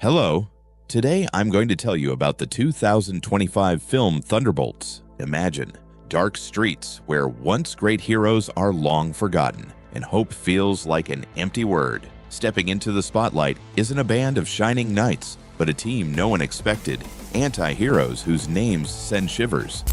Hello. Today I'm going to tell you about the 2025 film Thunderbolts. Imagine dark streets where once great heroes are long forgotten and hope feels like an empty word. Stepping into the spotlight isn't a band of shining knights, but a team no one expected, anti-heroes whose names send shivers.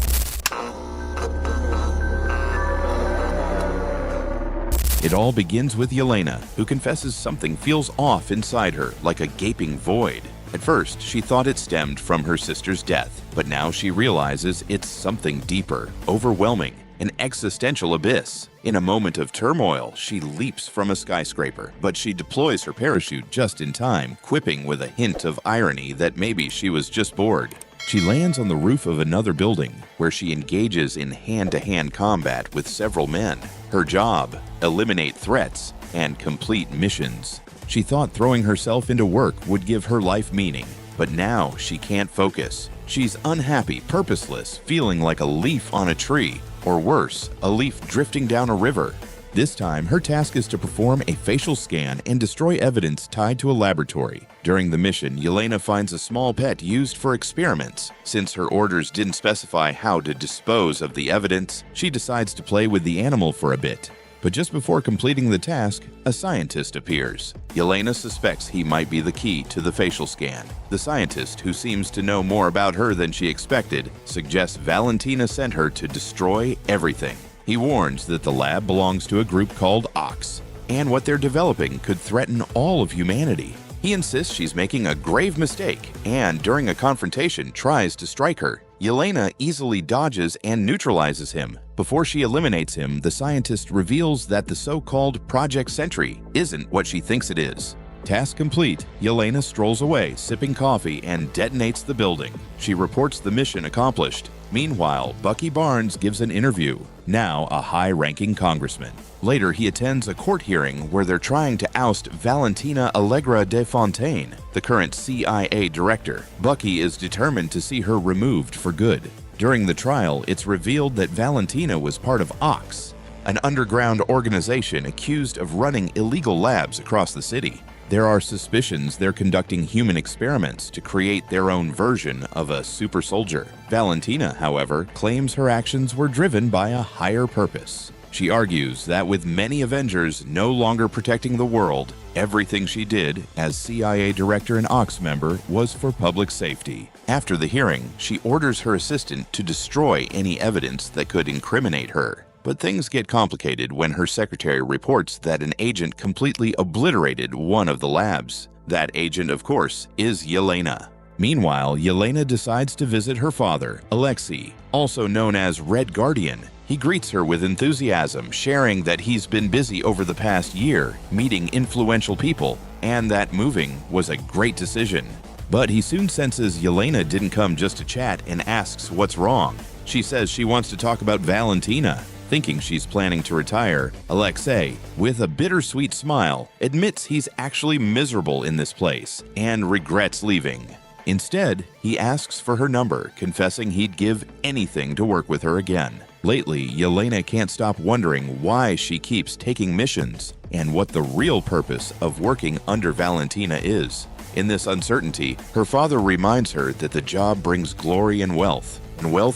It all begins with Yelena, who confesses something feels off inside her, like a gaping void. At first, she thought it stemmed from her sister's death, but now she realizes it's something deeper, overwhelming, an existential abyss. In a moment of turmoil, she leaps from a skyscraper, but she deploys her parachute just in time, quipping with a hint of irony that maybe she was just bored. She lands on the roof of another building, where she engages in hand-to-hand combat with several men. Her job: eliminate threats and complete missions. She thought throwing herself into work would give her life meaning, but now she can't focus. She's unhappy, purposeless, feeling like a leaf on a tree, or worse, a leaf drifting down a river. This time, her task is to perform a facial scan and destroy evidence tied to a laboratory. During the mission, Yelena finds a small pet used for experiments. Since her orders didn't specify how to dispose of the evidence, she decides to play with the animal for a bit. But just before completing the task, a scientist appears. Yelena suspects he might be the key to the facial scan. The scientist, who seems to know more about her than she expected, suggests Valentina sent her to destroy everything. He warns that the lab belongs to a group called Ox, and what they're developing could threaten all of humanity. He insists she's making a grave mistake, and during a confrontation tries to strike her. Yelena easily dodges and neutralizes him. Before she eliminates him, the scientist reveals that the so-called Project Sentry isn't what she thinks it is. Task complete, Yelena strolls away, sipping coffee, and detonates the building. She reports the mission accomplished. Meanwhile, Bucky Barnes gives an interview, now a high-ranking congressman. Later, he attends a court hearing where they're trying to oust Valentina Allegra de Fontaine, the current CIA director. Bucky is determined to see her removed for good. During the trial, it's revealed that Valentina was part of Ox, an underground organization accused of running illegal labs across the city. There are suspicions they're conducting human experiments to create their own version of a super soldier. Valentina, however, claims her actions were driven by a higher purpose. She argues that with many Avengers no longer protecting the world, everything she did as CIA director and Ox member was for public safety. After the hearing, she orders her assistant to destroy any evidence that could incriminate her. But things get complicated when her secretary reports that an agent completely obliterated one of the labs. That agent, of course, is Yelena. Meanwhile, Yelena decides to visit her father, Alexei, also known as Red Guardian. He greets her with enthusiasm, sharing that he's been busy over the past year, meeting influential people, and that moving was a great decision. But he soon senses Yelena didn't come just to chat and asks what's wrong. She says she wants to talk about Valentina. Thinking she's planning to retire, Alexei, with a bittersweet smile, admits he's actually miserable in this place and regrets leaving. Instead, he asks for her number, confessing he'd give anything to work with her again. Lately, Yelena can't stop wondering why she keeps taking missions and what the real purpose of working under Valentina is. In this uncertainty, her father reminds her that the job brings glory and wealth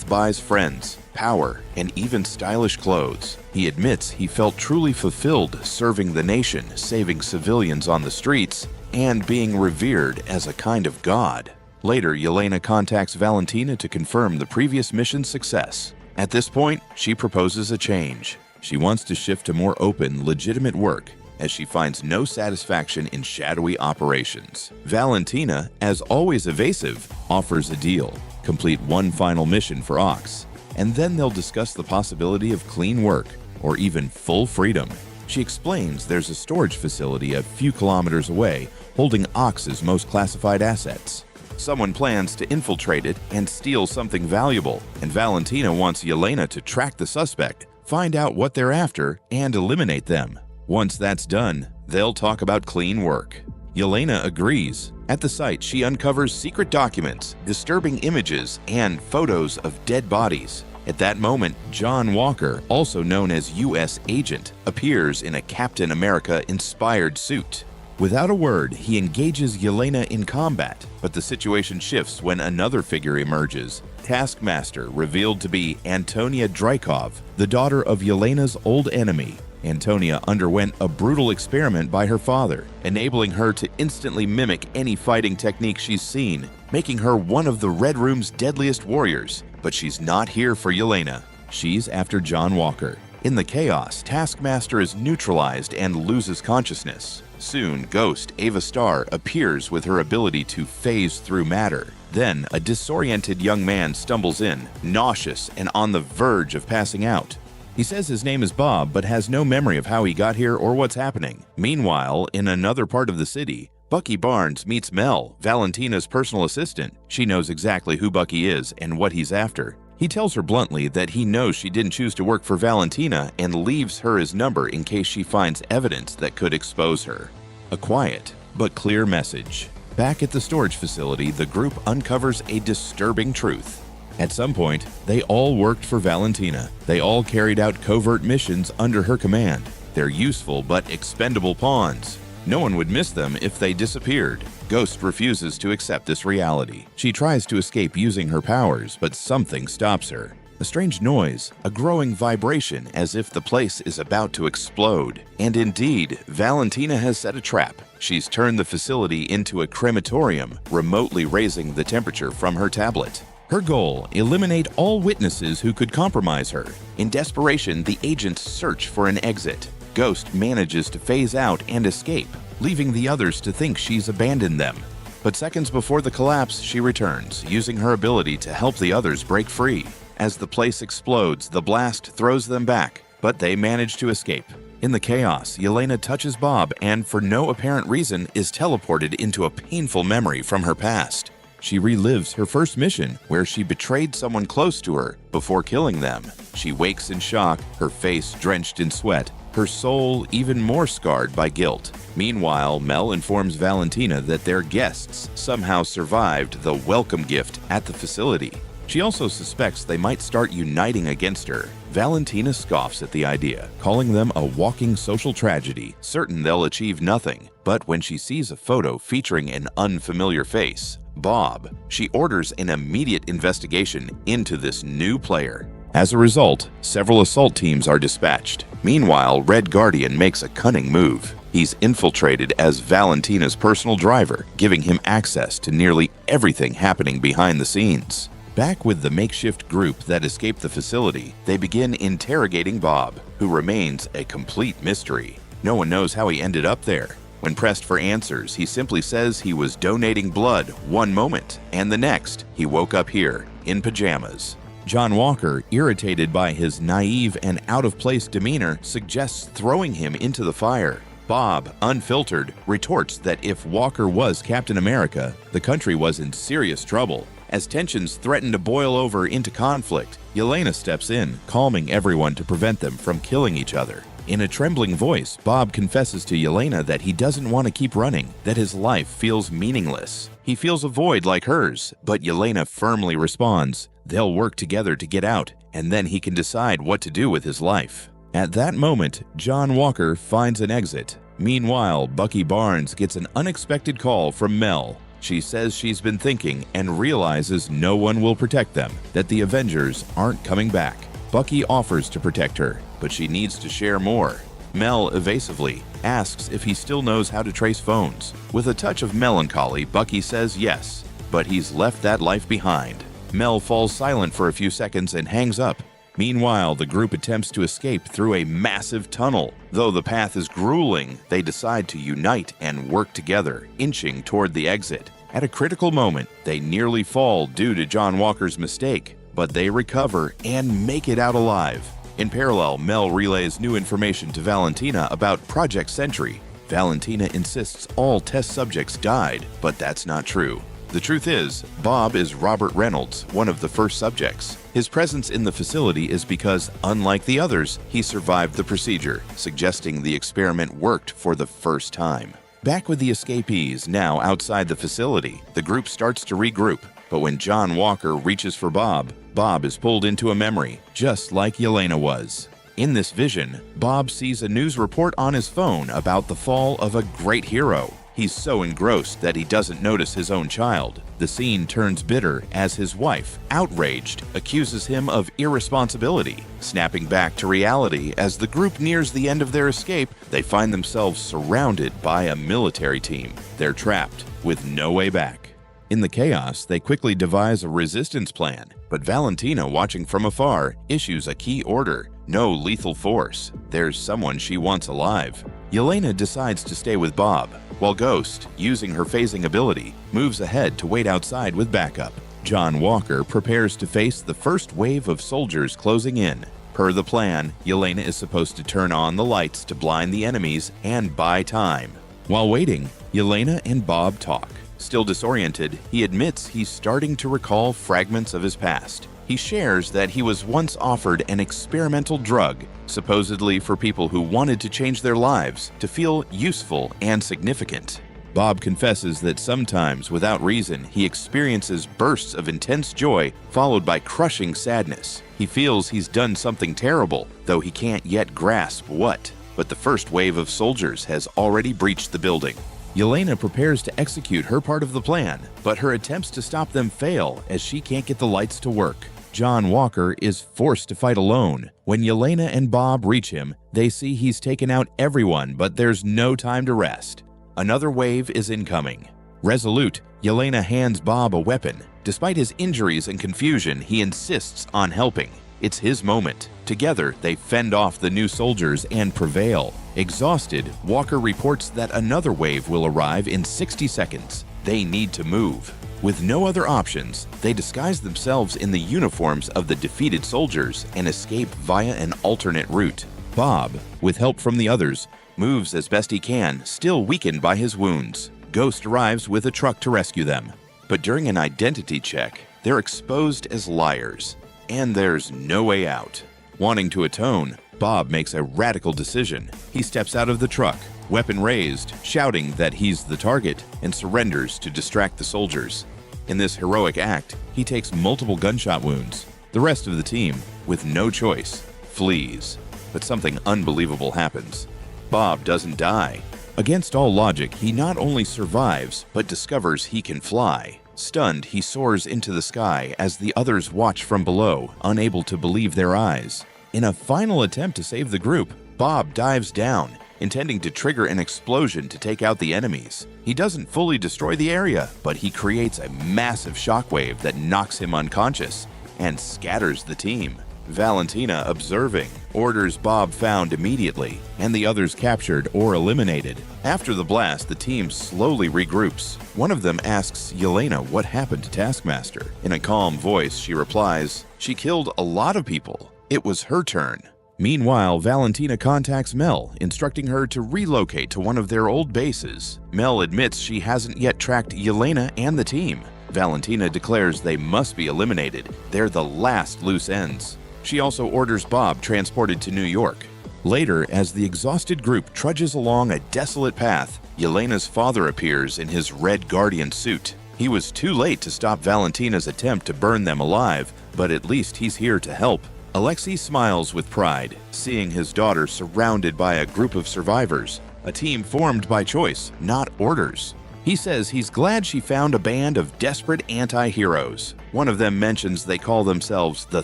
buys friends, power, and even stylish clothes. He admits he felt truly fulfilled serving the nation, saving civilians on the streets, and being revered as a kind of god. Later, Yelena contacts Valentina to confirm the previous mission's success. At this point, she proposes a change. She wants to shift to more open, legitimate work, as she finds no satisfaction in shadowy operations. Valentina, as always evasive, offers a deal: complete one final mission for Ox, and then they'll discuss the possibility of clean work, or even full freedom. She explains there's a storage facility a few kilometers away holding Ox's most classified assets. Someone plans to infiltrate it and steal something valuable, and Valentina wants Yelena to track the suspect, find out what they're after, and eliminate them. Once that's done, they'll talk about clean work. Yelena agrees. At the site, she uncovers secret documents, disturbing images, and photos of dead bodies. At that moment, John Walker, also known as U.S. Agent, appears in a Captain America-inspired suit. Without a word, he engages Yelena in combat, but the situation shifts when another figure emerges. Taskmaster, revealed to be Antonia Dreykov, the daughter of Yelena's old enemy. Antonia underwent a brutal experiment by her father, enabling her to instantly mimic any fighting technique she's seen, making her one of the Red Room's deadliest warriors. But she's not here for Yelena. She's after John Walker. In the chaos, Taskmaster is neutralized and loses consciousness. Soon, Ghost, Ava Starr, appears with her ability to phase through matter. Then, a disoriented young man stumbles in, nauseous and on the verge of passing out. He says his name is Bob, but has no memory of how he got here or what's happening. Meanwhile, in another part of the city, Bucky Barnes meets Mel, Valentina's personal assistant. She knows exactly who Bucky is and what he's after. He tells her bluntly that he knows she didn't choose to work for Valentina and leaves her his number in case she finds evidence that could expose her. A quiet but clear message. Back at the storage facility, the group uncovers a disturbing truth. At some point, they all worked for Valentina. They all carried out covert missions under her command. They're useful but expendable pawns. No one would miss them if they disappeared. Ghost refuses to accept this reality. She tries to escape using her powers, but something stops her. A strange noise, a growing vibration as if the place is about to explode. And indeed, Valentina has set a trap. She's turned the facility into a crematorium, remotely raising the temperature from her tablet. Her goal, eliminate all witnesses who could compromise her. In desperation, the agents search for an exit. Ghost manages to phase out and escape, leaving the others to think she's abandoned them. But seconds before the collapse, she returns, using her ability to help the others break free. As the place explodes, the blast throws them back, but they manage to escape. In the chaos, Yelena touches Bob and, for no apparent reason, is teleported into a painful memory from her past. She relives her first mission, where she betrayed someone close to her before killing them. She wakes in shock, her face drenched in sweat, her soul even more scarred by guilt. Meanwhile, Mel informs Valentina that their guests somehow survived the welcome gift at the facility. She also suspects they might start uniting against her. Valentina scoffs at the idea, calling them a walking social tragedy, certain they'll achieve nothing. But when she sees a photo featuring an unfamiliar face, Bob, she orders an immediate investigation into this new player. As a result, several assault teams are dispatched. Meanwhile, Red Guardian makes a cunning move. He's infiltrated as Valentina's personal driver, giving him access to nearly everything happening behind the scenes. Back with the makeshift group that escaped the facility, they begin interrogating Bob, who remains a complete mystery. No one knows how he ended up there. When pressed for answers, he simply says he was donating blood one moment, and the next, he woke up here, in pajamas. John Walker, irritated by his naive and out-of-place demeanor, suggests throwing him into the fire. Bob, unfiltered, retorts that if Walker was Captain America, the country was in serious trouble. As tensions threaten to boil over into conflict, Yelena steps in, calming everyone to prevent them from killing each other. In a trembling voice, Bob confesses to Yelena that he doesn't want to keep running, that his life feels meaningless. He feels a void like hers, but Yelena firmly responds, they'll work together to get out, and then he can decide what to do with his life. At that moment, John Walker finds an exit. Meanwhile, Bucky Barnes gets an unexpected call from Mel. She says she's been thinking and realizes no one will protect them, that the Avengers aren't coming back. Bucky offers to protect her, but she needs to share more. Mel evasively asks if he still knows how to trace phones. With a touch of melancholy, Bucky says yes, but he's left that life behind. Mel falls silent for a few seconds and hangs up. Meanwhile, the group attempts to escape through a massive tunnel. Though the path is grueling, they decide to unite and work together, inching toward the exit. At a critical moment, they nearly fall due to John Walker's mistake, but they recover and make it out alive. In parallel, Mel relays new information to Valentina about Project Sentry. Valentina insists all test subjects died, but that's not true. The truth is, Bob is Robert Reynolds, one of the first subjects. His presence in the facility is because, unlike the others, he survived the procedure, suggesting the experiment worked for the first time. Back with the escapees, now outside the facility, the group starts to regroup. But when John Walker reaches for Bob, Bob is pulled into a memory, just like Yelena was. In this vision, Bob sees a news report on his phone about the fall of a great hero. He's so engrossed that he doesn't notice his own child. The scene turns bitter as his wife, outraged, accuses him of irresponsibility. Snapping back to reality, as the group nears the end of their escape, they find themselves surrounded by a military team. They're trapped with no way back. In the chaos, they quickly devise a resistance plan, but Valentina, watching from afar, issues a key order: no lethal force. There's someone she wants alive. Yelena decides to stay with Bob, while Ghost, using her phasing ability, moves ahead to wait outside with backup. John Walker prepares to face the first wave of soldiers closing in. Per the plan, Yelena is supposed to turn on the lights to blind the enemies and buy time. While waiting, Yelena and Bob talk. Still disoriented, he admits he's starting to recall fragments of his past. He shares that he was once offered an experimental drug, supposedly for people who wanted to change their lives, to feel useful and significant. Bob confesses that sometimes, without reason, he experiences bursts of intense joy followed by crushing sadness. He feels he's done something terrible, though he can't yet grasp what. But the first wave of soldiers has already breached the building. Yelena prepares to execute her part of the plan, but her attempts to stop them fail as she can't get the lights to work. John Walker is forced to fight alone. When Yelena and Bob reach him, they see he's taken out everyone, but there's no time to rest. Another wave is incoming. Resolute, Yelena hands Bob a weapon. Despite his injuries and confusion, he insists on helping. It's his moment. Together, they fend off the new soldiers and prevail. Exhausted, Walker reports that another wave will arrive in 60 seconds. They need to move. With no other options, they disguise themselves in the uniforms of the defeated soldiers and escape via an alternate route. Bob, with help from the others, moves as best he can, still weakened by his wounds. Ghost arrives with a truck to rescue them. But during an identity check, they're exposed as liars. And there's no way out. Wanting to atone, Bob makes a radical decision. He steps out of the truck, weapon raised, shouting that he's the target, and surrenders to distract the soldiers. In this heroic act, he takes multiple gunshot wounds. The rest of the team, with no choice, flees. But something unbelievable happens. Bob doesn't die. Against all logic, he not only survives, but discovers he can fly. Stunned, he soars into the sky as the others watch from below, unable to believe their eyes. In a final attempt to save the group, Bob dives down, intending to trigger an explosion to take out the enemies. He doesn't fully destroy the area, but he creates a massive shockwave that knocks him unconscious and scatters the team. Valentina, observing, orders Bob found immediately and the others captured or eliminated. After the blast, the team slowly regroups. One of them asks Yelena what happened to Taskmaster. In a calm voice, she replies, "She killed a lot of people. It was her turn." Meanwhile, Valentina contacts Mel, instructing her to relocate to one of their old bases. Mel admits she hasn't yet tracked Yelena and the team. Valentina declares they must be eliminated. They're the last loose ends. She also orders Bob transported to New York. Later, as the exhausted group trudges along a desolate path, Yelena's father appears in his Red Guardian suit. He was too late to stop Valentina's attempt to burn them alive, but at least he's here to help. Alexei smiles with pride, seeing his daughter surrounded by a group of survivors, a team formed by choice, not orders. He says he's glad she found a band of desperate anti-heroes. One of them mentions they call themselves the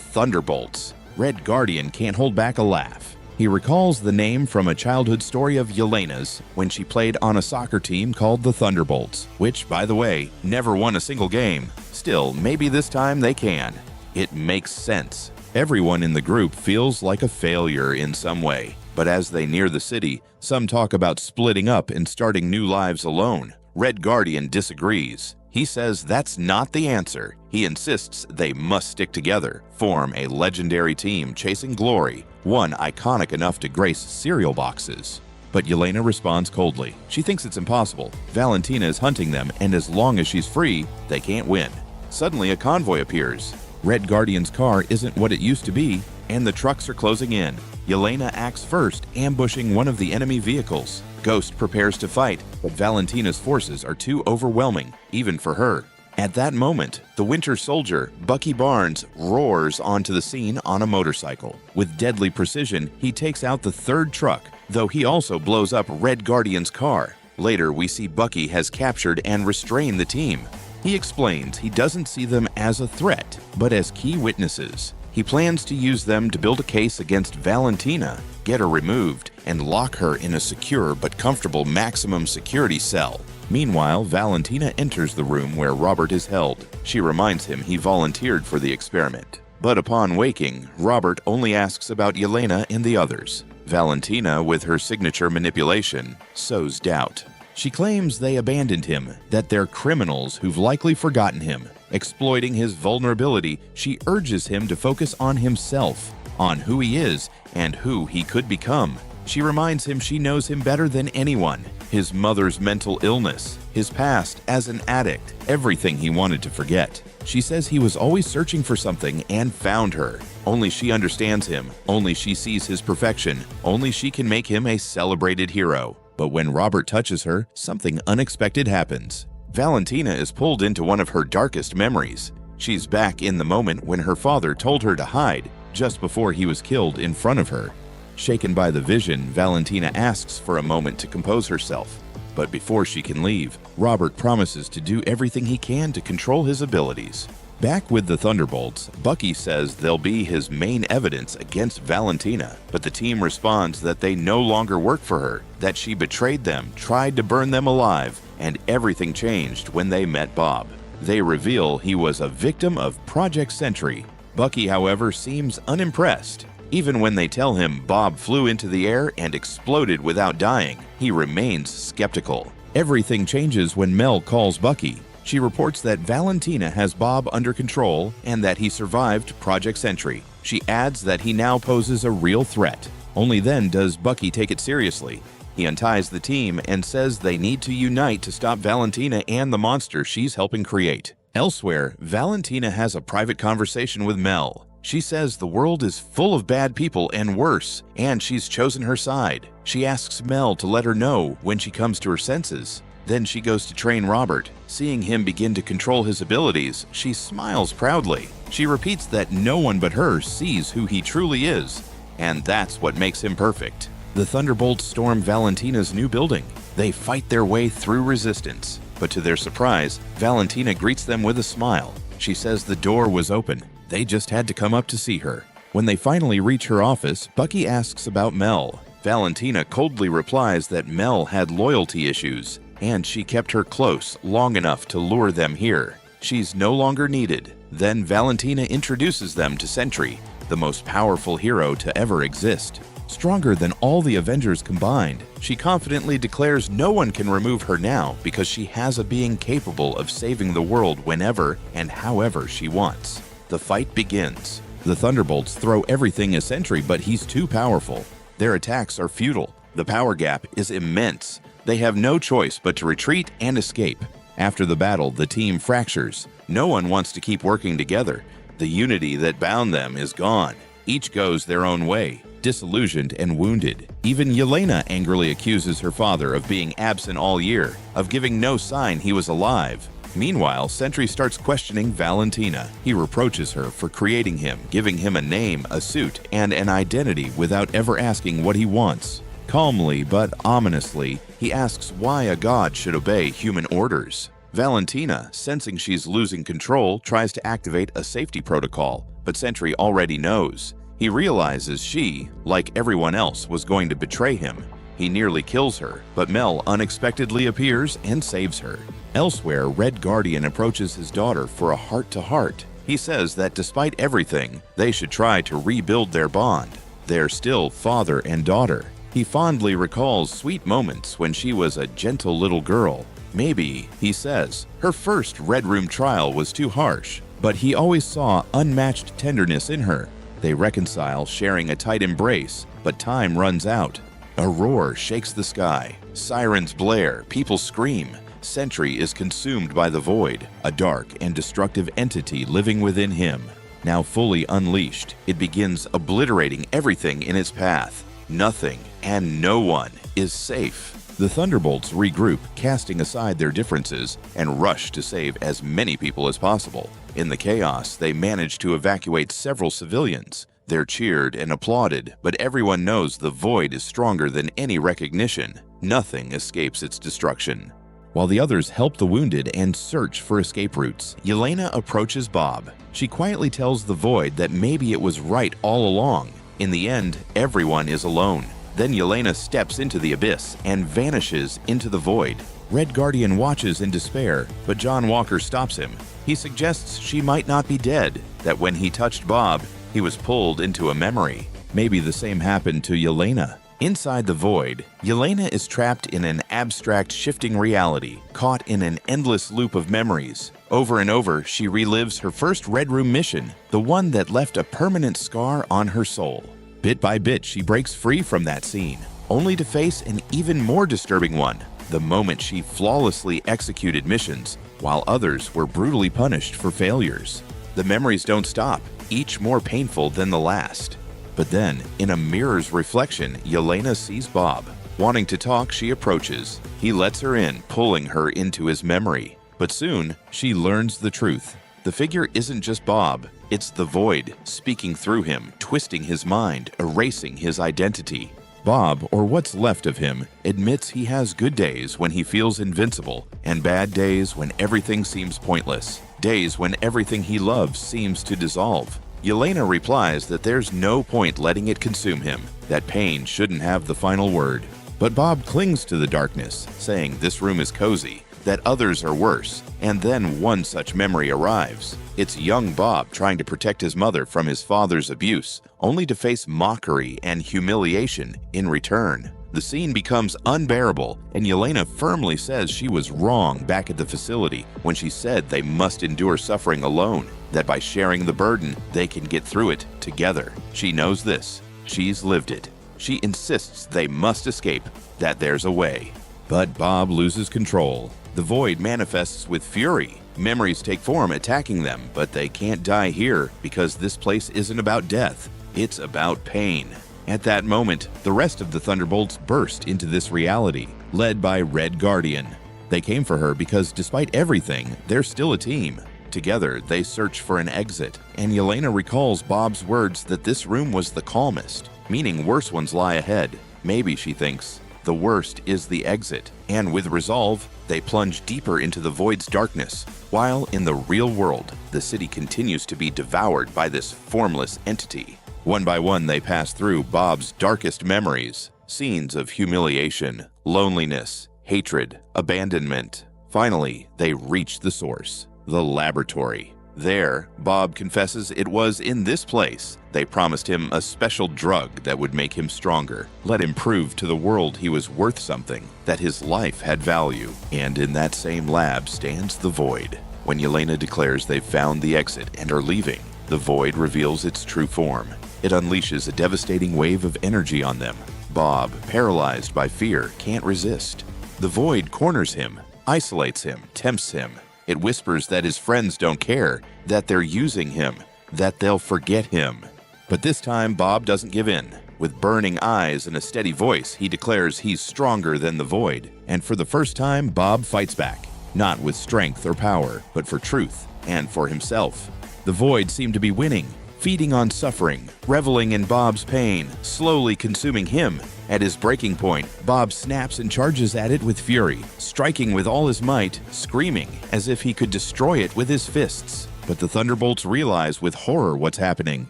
Thunderbolts. Red Guardian can't hold back a laugh. He recalls the name from a childhood story of Yelena's when she played on a soccer team called the Thunderbolts, which, by the way, never won a single game. Still, maybe this time they can. It makes sense. Everyone in the group feels like a failure in some way, but as they near the city, some talk about splitting up and starting new lives alone. Red Guardian disagrees. He says that's not the answer. He insists they must stick together, form a legendary team chasing glory, one iconic enough to grace cereal boxes. But Yelena responds coldly. She thinks it's impossible. Valentina is hunting them, and as long as she's free, they can't win. Suddenly, a convoy appears. Red Guardian's car isn't what it used to be, and the trucks are closing in. Yelena acts first, ambushing one of the enemy vehicles. Ghost prepares to fight, but Valentina's forces are too overwhelming, even for her. At that moment, the Winter Soldier, Bucky Barnes, roars onto the scene on a motorcycle. With deadly precision, he takes out the third truck, though he also blows up Red Guardian's car. Later, we see Bucky has captured and restrained the team. He explains he doesn't see them as a threat, but as key witnesses. He plans to use them to build a case against Valentina, get her removed, and lock her in a secure but comfortable maximum security cell. Meanwhile, Valentina enters the room where Robert is held. She reminds him he volunteered for the experiment. But upon waking, Robert only asks about Yelena and the others. Valentina, with her signature manipulation, sows doubt. She claims they abandoned him, that they're criminals who've likely forgotten him. Exploiting his vulnerability, she urges him to focus on himself, on who he is and who he could become. She reminds him she knows him better than anyone. His mother's mental illness, his past as an addict, everything he wanted to forget. She says he was always searching for something and found her. Only she understands him, only she sees his perfection, only she can make him a celebrated hero. But when Robert touches her, something unexpected happens. Valentina is pulled into one of her darkest memories. She's back in the moment when her father told her to hide, just before he was killed in front of her. Shaken by the vision, Valentina asks for a moment to compose herself. But before she can leave, Robert promises to do everything he can to control his abilities. Back with the Thunderbolts, Bucky says they'll be his main evidence against Valentina, but the team responds that they no longer work for her, that she betrayed them, tried to burn them alive, and everything changed when they met Bob. They reveal he was a victim of Project Sentry. Bucky, however, seems unimpressed. Even when they tell him Bob flew into the air and exploded without dying, he remains skeptical. Everything changes when Mel calls Bucky. She reports that Valentina has Bob under control and that he survived Project Sentry. She adds that he now poses a real threat. Only then does Bucky take it seriously. He unties the team and says they need to unite to stop Valentina and the monster she's helping create. Elsewhere, Valentina has a private conversation with Mel. She says the world is full of bad people and worse, and she's chosen her side. She asks Mel to let her know when she comes to her senses. Then she goes to train Robert. Seeing him begin to control his abilities, she smiles proudly. She repeats that no one but her sees who he truly is, and that's what makes him perfect. The Thunderbolts storm Valentina's new building. They fight their way through resistance, but to their surprise, Valentina greets them with a smile. She says the door was open. They just had to come up to see her. When they finally reach her office, Bucky asks about Mel. Valentina coldly replies that Mel had loyalty issues, and she kept her close long enough to lure them here. She's no longer needed. Then Valentina introduces them to Sentry, the most powerful hero to ever exist. Stronger than all the Avengers combined, she confidently declares no one can remove her now because she has a being capable of saving the world whenever and however she wants. The fight begins. The Thunderbolts throw everything at Sentry, but he's too powerful. Their attacks are futile. The power gap is immense. They have no choice but to retreat and escape. After the battle, the team fractures. No one wants to keep working together. The unity that bound them is gone. Each goes their own way, disillusioned and wounded. Even Yelena angrily accuses her father of being absent all year, of giving no sign he was alive. Meanwhile, Sentry starts questioning Valentina. He reproaches her for creating him, giving him a name, a suit, and an identity without ever asking what he wants. Calmly but ominously, he asks why a god should obey human orders. Valentina, sensing she's losing control, tries to activate a safety protocol, but Sentry already knows. He realizes she, like everyone else, was going to betray him. He nearly kills her, but Mel unexpectedly appears and saves her. Elsewhere, Red Guardian approaches his daughter for a heart-to-heart. He says that despite everything, they should try to rebuild their bond. They're still father and daughter. He fondly recalls sweet moments when she was a gentle little girl. Maybe, he says, her first Red Room trial was too harsh, but he always saw unmatched tenderness in her. They reconcile, sharing a tight embrace, but time runs out. A roar shakes the sky. Sirens blare, people scream. Sentry is consumed by the void, a dark and destructive entity living within him. Now fully unleashed, it begins obliterating everything in its path. Nothing and no one is safe. The Thunderbolts regroup, casting aside their differences, and rush to save as many people as possible. In the chaos, they manage to evacuate several civilians. They're cheered and applauded, but everyone knows the Void is stronger than any recognition. Nothing escapes its destruction. While the others help the wounded and search for escape routes, Yelena approaches Bob. She quietly tells the Void that maybe it was right all along. In the end, everyone is alone. Then Yelena steps into the abyss and vanishes into the Void. Red Guardian watches in despair, but John Walker stops him. He suggests she might not be dead, that when he touched Bob, he was pulled into a memory. Maybe the same happened to Yelena. Inside the Void, Yelena is trapped in an abstract shifting reality, caught in an endless loop of memories. Over and over, she relives her first Red Room mission, the one that left a permanent scar on her soul. Bit by bit, she breaks free from that scene, only to face an even more disturbing one, the moment she flawlessly executed missions, while others were brutally punished for failures. The memories don't stop, each more painful than the last. But then, in a mirror's reflection, Yelena sees Bob. Wanting to talk, she approaches. He lets her in, pulling her into his memory. But soon, she learns the truth. The figure isn't just Bob, it's the Void, speaking through him, twisting his mind, erasing his identity. Bob, or what's left of him, admits he has good days when he feels invincible, and bad days when everything seems pointless. Days when everything he loves seems to dissolve. Yelena replies that there's no point letting it consume him, that pain shouldn't have the final word. But Bob clings to the darkness, saying this room is cozy, that others are worse, and then one such memory arrives. It's young Bob trying to protect his mother from his father's abuse, only to face mockery and humiliation in return. The scene becomes unbearable, and Yelena firmly says she was wrong back at the facility when she said they must endure suffering alone, that by sharing the burden, they can get through it together. She knows this. She's lived it. She insists they must escape, that there's a way. But Bob loses control. The Void manifests with fury. Memories take form attacking them, but they can't die here because this place isn't about death. It's about pain. At that moment, the rest of the Thunderbolts burst into this reality, led by Red Guardian. They came for her because despite everything, they're still a team. Together, they search for an exit, and Yelena recalls Bob's words that this room was the calmest, meaning worse ones lie ahead. Maybe, she thinks, the worst is the exit, and with resolve, they plunge deeper into the Void's darkness, while in the real world, the city continues to be devoured by this formless entity. One by one, they pass through Bob's darkest memories, scenes of humiliation, loneliness, hatred, abandonment. Finally, they reach the source, the laboratory. There, Bob confesses it was in this place they promised him a special drug that would make him stronger, let him prove to the world he was worth something, that his life had value. And in that same lab stands the Void. When Yelena declares they've found the exit and are leaving, the Void reveals its true form. It unleashes a devastating wave of energy on them. Bob, paralyzed by fear, can't resist. The Void corners him, isolates him, tempts him. It whispers that his friends don't care, that they're using him, that they'll forget him. But this time, Bob doesn't give in. With burning eyes and a steady voice, he declares he's stronger than the Void. And for the first time, Bob fights back. Not with strength or power, but for truth and for himself. The Void seemed to be winning, feeding on suffering, reveling in Bob's pain, slowly consuming him. At his breaking point, Bob snaps and charges at it with fury, striking with all his might, screaming as if he could destroy it with his fists. But the Thunderbolts realize with horror what's happening.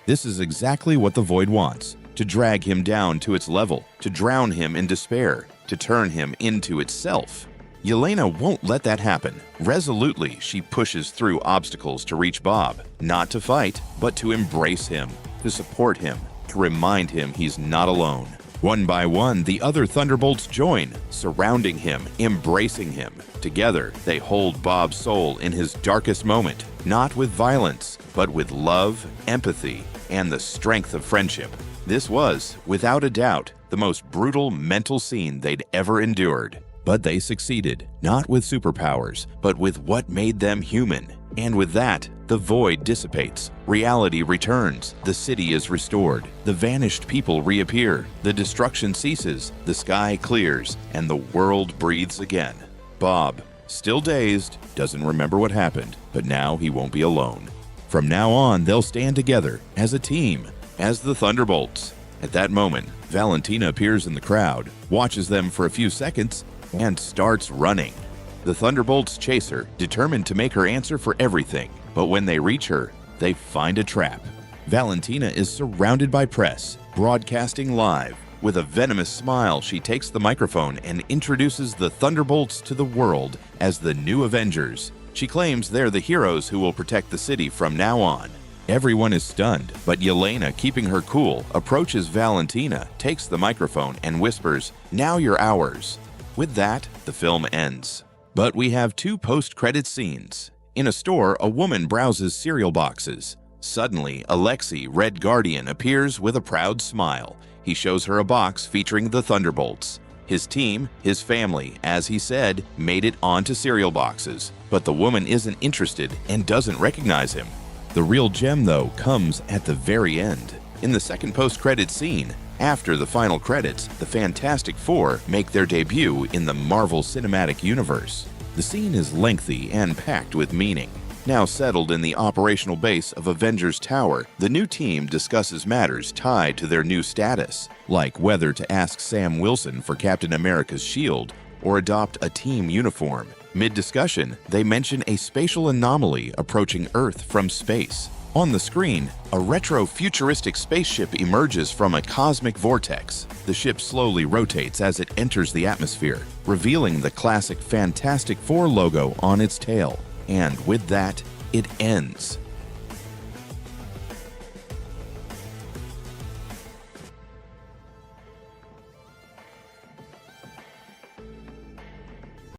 This is exactly what the Void wants, to drag him down to its level, to drown him in despair, to turn him into itself. Yelena won't let that happen. Resolutely, she pushes through obstacles to reach Bob, not to fight, but to embrace him, to support him, to remind him he's not alone. One by one, the other Thunderbolts join, surrounding him, embracing him. Together, they hold Bob's soul in his darkest moment, not with violence, but with love, empathy, and the strength of friendship. This was, without a doubt, the most brutal mental scene they'd ever endured. But they succeeded, not with superpowers, but with what made them human. And with that, The void dissipates, reality returns, the city is restored, the vanished people reappear, the destruction ceases, the sky clears, and the world breathes again. Bob, still dazed, doesn't remember what happened, but now he won't be alone. From now on, they'll stand together as a team, as the Thunderbolts. At that moment, Valentina appears in the crowd, watches them for a few seconds, and starts running. The Thunderbolts chase her, determined to make her answer for everything. But when they reach her, they find a trap. Valentina is surrounded by press, broadcasting live. With a venomous smile, she takes the microphone and introduces the Thunderbolts to the world as the new Avengers. She claims they're the heroes who will protect the city from now on. Everyone is stunned, but Yelena, keeping her cool, approaches Valentina, takes the microphone, and whispers, "Now you're ours." With that, the film ends. But we have two post-credit scenes. In a store, a woman browses cereal boxes. Suddenly, Alexei, Red Guardian, appears with a proud smile. He shows her a box featuring the Thunderbolts. His team, his family, as he said, made it onto cereal boxes. But the woman isn't interested and doesn't recognize him. The real gem, though, comes at the very end. In the second post-credit scene, after the final credits, the Fantastic Four make their debut in the Marvel Cinematic Universe. The scene is lengthy and packed with meaning. Now settled in the operational base of Avengers Tower, the new team discusses matters tied to their new status, like whether to ask Sam Wilson for Captain America's shield or adopt a team uniform. Mid-discussion, they mention a spatial anomaly approaching Earth from space. On the screen, a retro-futuristic spaceship emerges from a cosmic vortex. The ship slowly rotates as it enters the atmosphere, revealing the classic Fantastic Four logo on its tail. And with that, it ends.